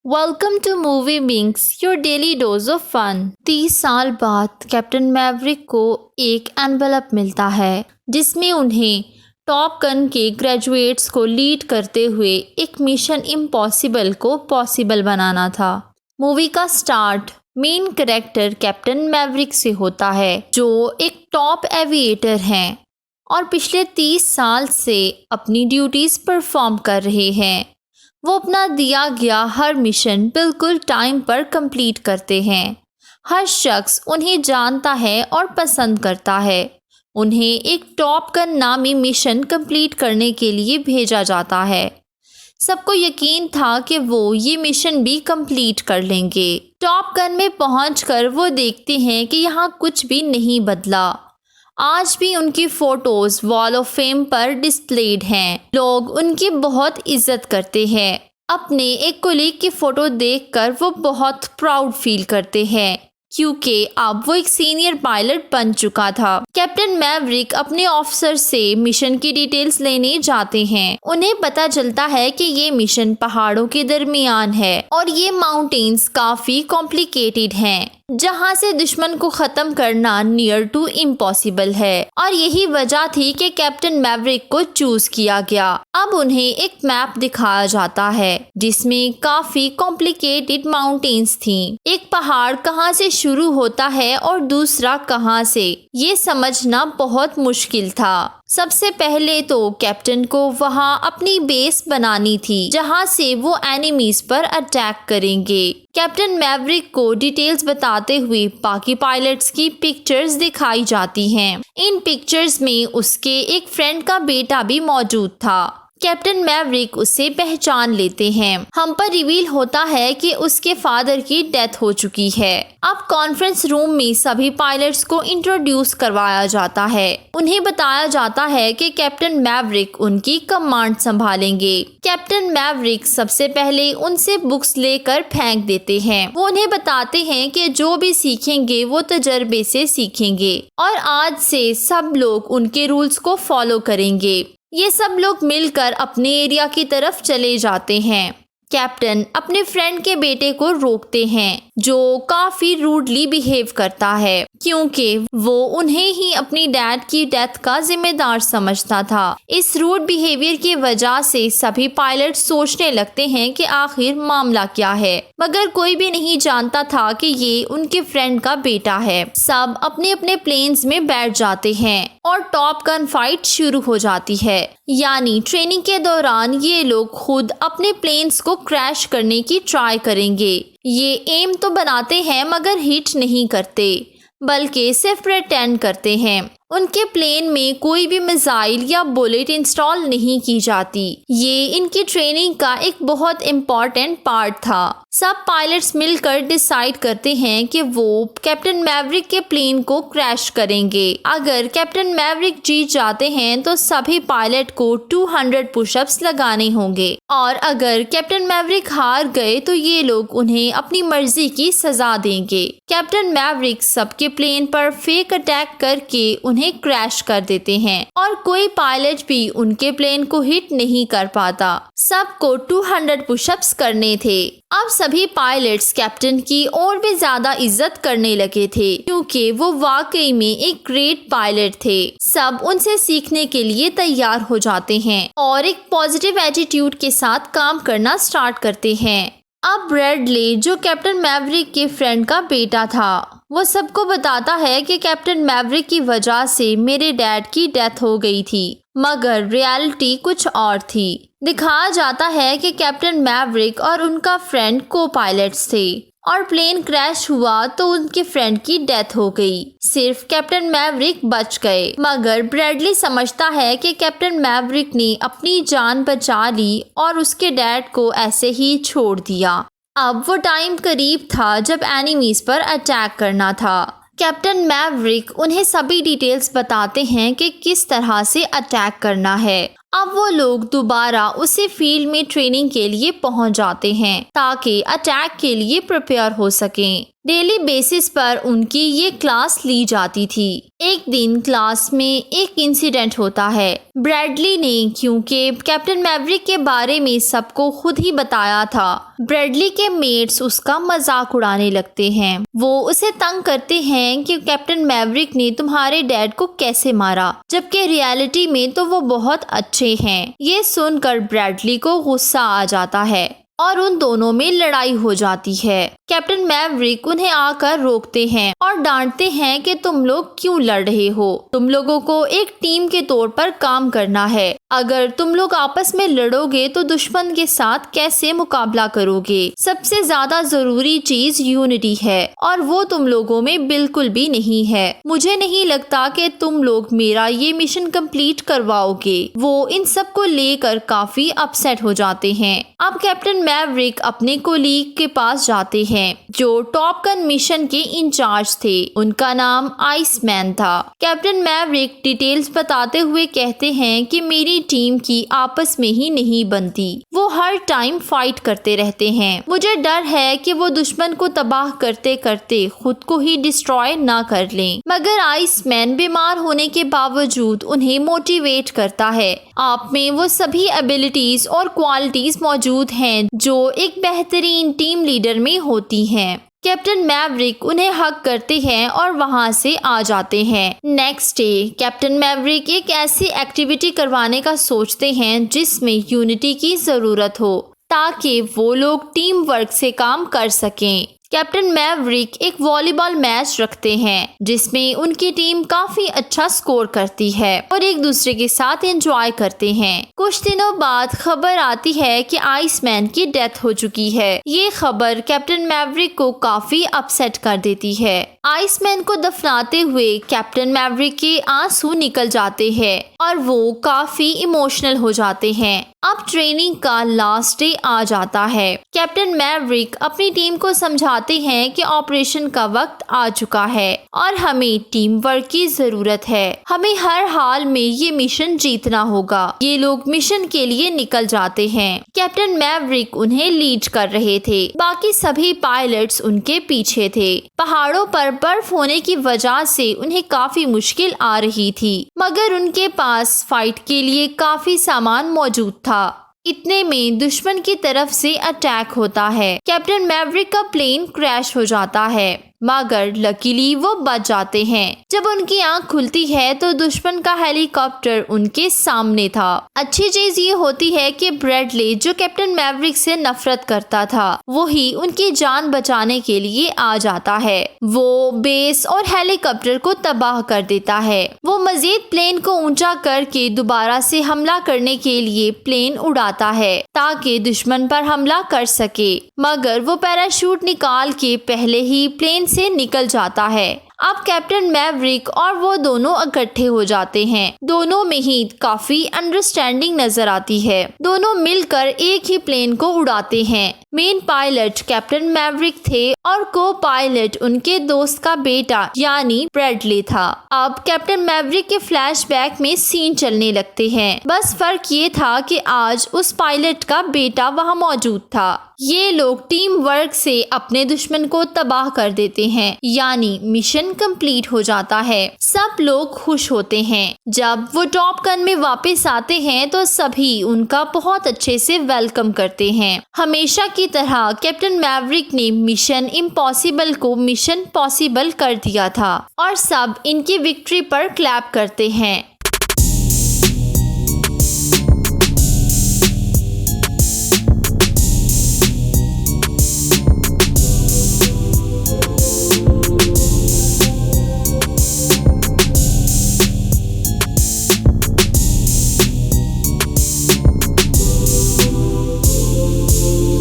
Welcome to movie bings your daily dose of fun. 30 साल बाद captain Maverick को एक एनवेलप मिलता है जिसमें उन्हें टॉप गन के ग्रेजुएट्स को लीड करते हुए एक मिशन इम्पॉसिबल को पॉसिबल बनाना था। मूवी का start main character captain Maverick से होता है जो एक टॉप एविएटर हैं और पिछले 30 साल से अपनी ड्यूटीज परफॉर्म कर रहे हैं। वो अपना दिया गया हर मिशन बिल्कुल टाइम पर कंप्लीट करते हैं। हर शख्स उन्हें जानता है और पसंद करता है। उन्हें एक टॉप गन नामी मिशन कंप्लीट करने के लिए भेजा जाता है। सबको यकीन था कि वो ये मिशन भी कंप्लीट कर लेंगे। टॉप गन में पहुंचकर वो देखते हैं कि यहाँ कुछ भी नहीं बदला। आज भी उनकी फोटोज वॉल ऑफ फेम पर डिस्प्लेड हैं। लोग उनकी बहुत इज्जत करते हैं। अपने एक कोलीग की फोटो देखकर वो बहुत प्राउड फील करते हैं क्योंकि अब वो एक सीनियर पायलट बन चुका था। कैप्टन मैवरिक अपने ऑफिसर से मिशन की डिटेल्स लेने जाते हैं। उन्हें पता चलता है कि ये मिशन पहाड़ों के दरमियान है और ये माउंटेन्स काफी कॉम्प्लिकेटेड हैं जहां से दुश्मन को खत्म करना नियर टू इम्पॉसिबल है और यही वजह थी कि कैप्टन मैवरिक को चूज किया गया। अब उन्हें एक मैप दिखाया जाता है जिसमें काफी कॉम्प्लिकेटेड माउंटेन्स थी। एक पहाड़ कहां से शुरू होता है और दूसरा कहां से, ये समझना बहुत मुश्किल था। सबसे पहले तो कैप्टन को वहां अपनी बेस बनानी थी जहां से वो एनिमीज पर अटैक करेंगे। कैप्टन मैवरिक को डिटेल्स बताते हुए बाकी पायलट्स की पिक्चर्स दिखाई जाती हैं। इन पिक्चर्स में उसके एक फ्रेंड का बेटा भी मौजूद था। कैप्टन मैवरिक उसे पहचान लेते हैं। हम पर रिवील होता है कि उसके फादर की डेथ हो चुकी है। अब कॉन्फ्रेंस रूम में सभी पायलट्स को इंट्रोड्यूस करवाया जाता है। उन्हें बताया जाता है कि कैप्टन मैवरिक उनकी कमांड संभालेंगे। कैप्टन मैवरिक सबसे पहले उनसे बुक्स लेकर फेंक देते हैं। वो उन्हें बताते हैं कि जो भी सीखेंगे वो तजर्बे से सीखेंगे और आज से सब लोग उनके रूल्स को फॉलो करेंगे। ये सब लोग मिलकर अपने एरिया की तरफ चले जाते हैं। कैप्टन अपने फ्रेंड के बेटे को रोकते हैं जो काफी रूडली बिहेव करता है क्योंकि वो उन्हें ही अपनी डैड की डेथ का जिम्मेदार समझता था। इस रूड बिहेवियर की वजह से सभी पायलट सोचने लगते हैं कि आखिर मामला क्या है, मगर कोई भी नहीं जानता था कि ये उनके फ्रेंड का बेटा है। सब अपने अपने प्लेन्स में बैठ जाते हैं और टॉप गन फाइट शुरू हो जाती है। यानी ट्रेनिंग के दौरान ये लोग खुद अपने प्लेन्स को क्रैश करने की ट्राई करेंगे। ये एम तो बनाते हैं मगर हिट नहीं करते बल्कि सिर्फ प्रिटेंड करते हैं। उनके प्लेन में कोई भी मिसाइल या बुलेट इंस्टॉल नहीं की जाती। ये इनकी ट्रेनिंग का एक बहुत इम्पोर्टेंट पार्ट था। सब पायलट्स मिलकर डिसाइड करते हैं कि वो कैप्टन मैवरिक के प्लेन को क्रैश करेंगे। अगर कैप्टन मैवरिक जीत जाते हैं तो सभी पायलट को 200 पुशअप्स लगाने होंगे और अगर कैप्टन मैवरिक हार गए तो ये लोग उन्हें अपनी मर्जी की सजा देंगे। कैप्टन मैवरिक सबके प्लेन पर फेक अटैक करके उन्हें क्रैश कर देते हैं और कोई पायलट भी उनके प्लेन को हिट नहीं कर पाता। सबको 200 पुशअप्स करने थे। अब सभी पायलट्स कैप्टन की और भी ज्यादा इज्जत करने लगे थे क्योंकि वो वाकई में एक ग्रेट पायलट थे। सब उनसे सीखने के लिए तैयार हो जाते हैं और एक पॉजिटिव एटीट्यूड के साथ काम करना स्टार्ट करते हैं। अब ब्रैडली जो कैप्टन मैवरिक के फ्रेंड का बेटा था वो सबको बताता है कि कैप्टन मैवरिक की वजह से मेरे डैड की डेथ हो गई थी, मगर रियलिटी कुछ और थी। दिखाया जाता है कि कैप्टन मैवरिक और उनका फ्रेंड को पायलट्स थे और प्लेन क्रैश हुआ तो उनके फ्रेंड की डेथ हो गई। सिर्फ कैप्टन मैवरिक बच गए, मगर ब्रैडली समझता है कि कैप्टन मैवरिक ने अपनी जान बचा ली और उसके डैड को ऐसे ही छोड़ दिया। अब वो टाइम करीब था जब एनिमीज पर अटैक करना था। कैप्टन मैवरिक उन्हें सभी डिटेल्स बताते हैं कि किस तरह से अटैक करना है। अब वो लोग दोबारा उसी फील्ड में ट्रेनिंग के लिए पहुंच जाते हैं ताकि अटैक के लिए प्रिपेयर हो सकें। डेली बेसिस पर उनकी ये क्लास ली जाती थी। एक दिन क्लास में एक इंसिडेंट होता है। ब्रैडली ने क्योंकि कैप्टन मैवरिक के बारे में सबको खुद ही बताया था, ब्रैडली के मेट्स उसका मजाक उड़ाने लगते हैं। वो उसे तंग करते हैं कि कैप्टन मैवरिक ने तुम्हारे डैड को कैसे मारा, जबकि रियलिटी में तो वो बहुत अच्छे हैं। ये सुनकर ब्रैडली को गुस्सा आ जाता है और उन दोनों में लड़ाई हो जाती है। कैप्टन मैवरिक उन्हें आकर रोकते हैं और डांटते हैं कि तुम लोग क्यों लड़ रहे हो, तुम लोगों को एक टीम के तौर पर काम करना है। अगर तुम लोग आपस में लड़ोगे तो दुश्मन के साथ कैसे मुकाबला करोगे। सबसे ज्यादा जरूरी चीज यूनिटी है और वो तुम लोगों में बिल्कुल भी नहीं है। मुझे नहीं लगता कि तुम लोग मेरा ये मिशन कंप्लीट करवाओगे। वो इन सब को लेकर काफी अपसेट हो जाते हैं। अब कैप्टन मैवरिक अपने कोलीग के पास जाते हैं जो टॉप गन मिशन के इंचार्ज थे। उनका नाम आइसमैन था। कैप्टन मैवरिक डिटेल्स बताते हुए कहते हैं कि मेरी टीम की आपस में ही नहीं बनती, वो हर टाइम फाइट करते रहते हैं। मुझे डर है कि वो दुश्मन को तबाह करते करते खुद को ही डिस्ट्रॉय ना कर लें। मगर आइसमैन बीमार होने के बावजूद उन्हें मोटिवेट करता है। आप में वो सभी एबिलिटीज और क्वालिटीज मौजूद हैं जो एक बेहतरीन टीम लीडर में होती हैं। कैप्टन मैवरिक उन्हें हक करते हैं और वहां से आ जाते हैं। नेक्स्ट डे कैप्टन मैवरिक एक ऐसी एक्टिविटी करवाने का सोचते हैं जिसमें यूनिटी की जरूरत हो ताकि वो लोग टीम वर्क से काम कर सकें। कैप्टन मैवरिक एक वॉलीबॉल मैच रखते हैं जिसमें उनकी टीम काफी अच्छा स्कोर करती है और एक दूसरे के साथ एंजॉय करते हैं। कुछ दिनों बाद खबर आती है कि आइसमैन की डेथ हो चुकी है। ये खबर कैप्टन मैवरिक को काफी अपसेट कर देती है। आइसमैन को दफनाते हुए कैप्टन मैवरिक के आंसू निकल जाते हैं और वो काफी इमोशनल हो जाते हैं। अब ट्रेनिंग का लास्ट डे आ जाता है। कैप्टन मैवरिक अपनी टीम को समझाते हैं कि ऑपरेशन का वक्त आ चुका है और हमें टीम वर्क की जरूरत है। हमें हर हाल में ये मिशन जीतना होगा। ये लोग मिशन के लिए निकल जाते हैं। कैप्टन मैवरिक उन्हें लीड कर रहे थे, बाकी सभी पायलट्स उनके पीछे थे। पहाड़ों पर बर्फ होने की वजह से उन्हें काफी मुश्किल आ रही थी, मगर उनके पास फाइट के लिए काफी सामान मौजूद था। इतने में दुश्मन की तरफ से अटैक होता है। कैप्टन मैवरिक का प्लेन क्रैश हो जाता है, मगर लकीली वो बच जाते हैं। जब उनकी आंख खुलती है तो दुश्मन का हेलीकॉप्टर उनके सामने था। अच्छी चीज ये होती है कि ब्रैडली जो कैप्टन मैवरिक से नफरत करता था वही उनकी जान बचाने के लिए आ जाता है। वो बेस और हेलीकॉप्टर को तबाह कर देता है। वो मजीद प्लेन को ऊंचा करके दोबारा से हमला करने के लिए प्लेन उड़ाता है ताकि दुश्मन पर हमला कर सके, मगर वो पैराशूट निकाल के पहले ही प्लेन से निकल जाता है। अब कैप्टन मैवरिक और वो दोनों इकट्ठे हो जाते हैं। दोनों में ही काफी अंडरस्टैंडिंग नजर आती है। दोनों मिलकर एक ही प्लेन को उड़ाते हैं। मेन पायलट कैप्टन मैवरिक थे और को पायलट उनके दोस्त का बेटा यानी ब्रैडली था। अब कैप्टन मैवरिक के फ्लैशबैक में सीन चलने लगते हैं। बस फर्क ये था कि आज उस पायलट का बेटा वहाँ मौजूद था। ये लोग टीम वर्क से अपने दुश्मन को तबाह कर देते हैं, यानी मिशन कंप्लीट हो जाता है। सब लोग खुश होते हैं। जब वो टॉप गन में वापस आते हैं तो सभी उनका बहुत अच्छे से वेलकम करते हैं। हमेशा की तरह कैप्टन मैवरिक ने मिशन इम्पॉसिबल को मिशन पॉसिबल कर दिया था और सब इनकी विक्ट्री पर क्लैप करते हैं।